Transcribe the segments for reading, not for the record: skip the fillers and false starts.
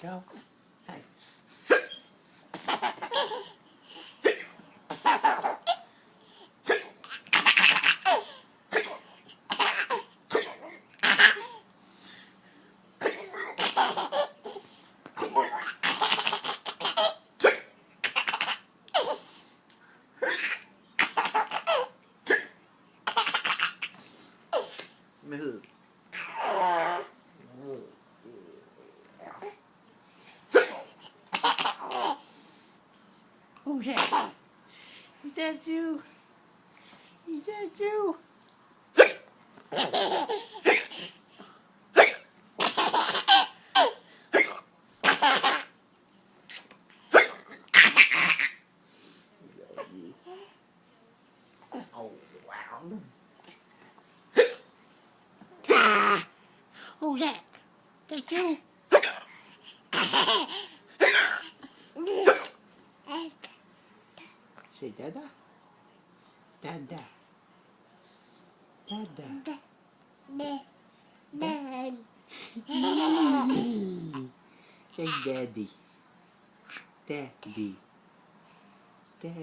Go. Hey. Move. Who's that? Is that you? Is that you? Oh, wow. Who's that? That you? Say Dada? Dada. Dada. Say Daddy. Daddy. Daddy.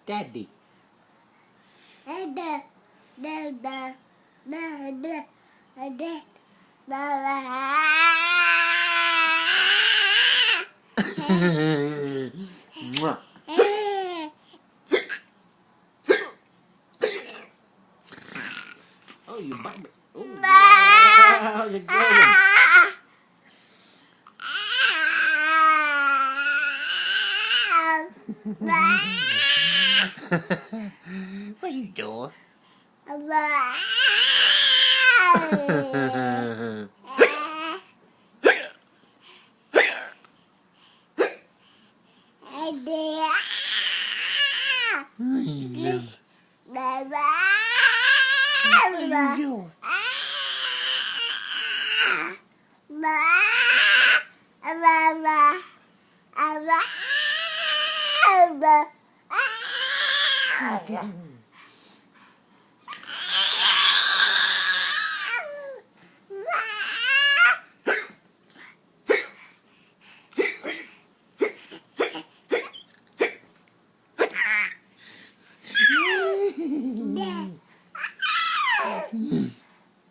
Say Daddy. Say Daddy. Daddy. Mwah. Oh, you bite me. Oh, wow, you're good. What are you doing?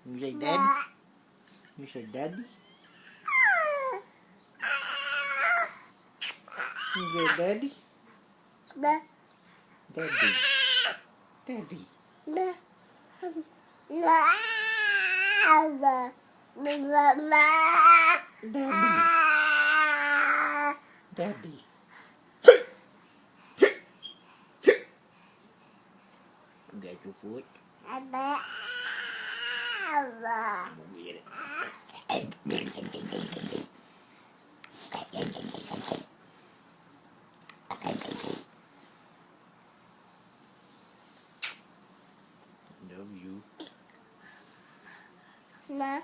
You say daddy? You say daddy? You say daddy? Daddy. Daddy. Daddy. Daddy. You got your foot? I'm gonna get it. Love you. No.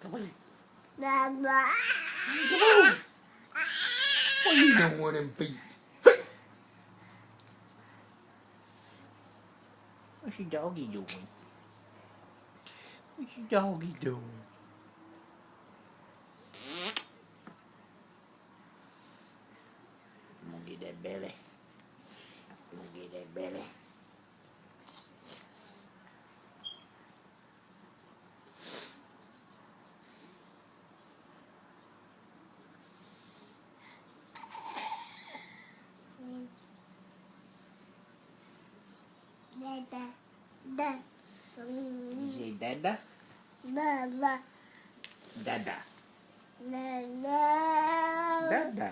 Come on. Why you don't want them feet? What's your doggy doing? What's your doggy doing? I'm gonna get that belly. I'm gonna get that belly. You say dada? Dada. Dada. Dada.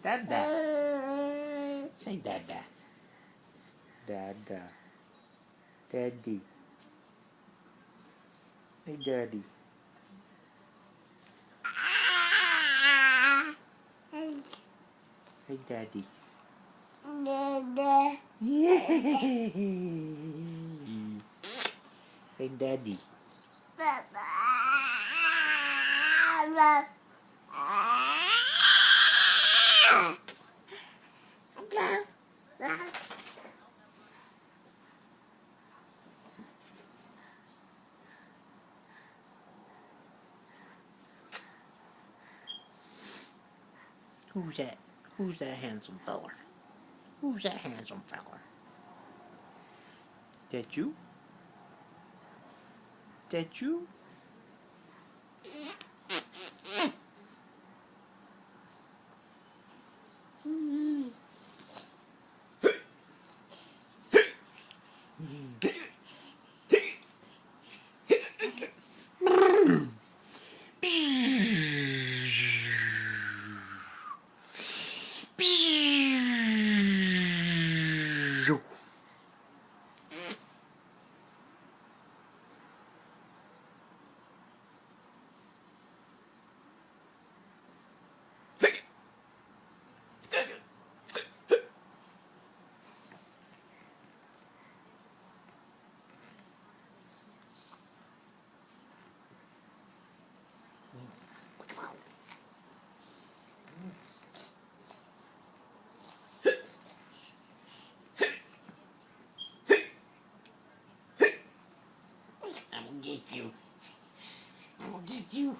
Dada. Say dada. Dada. Daddy. Hey, Daddy. Hey, Daddy. Yay! Hey, Daddy. Who's that? Who's that handsome fella? Who's that handsome fella? That you? That you? I'm gonna get you. I'm gonna get you.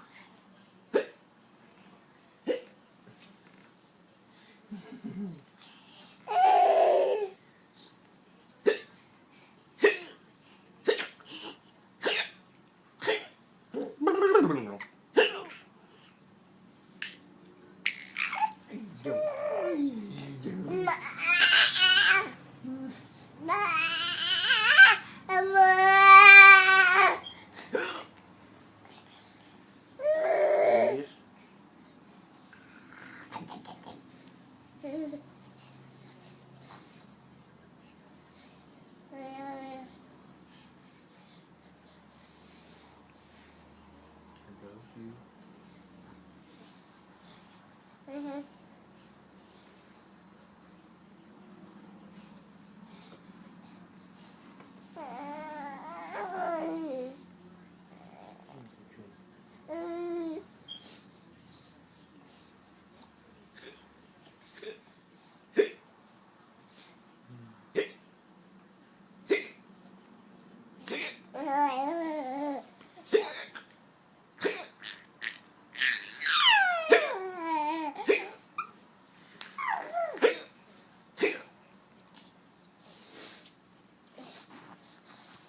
Mm-hmm.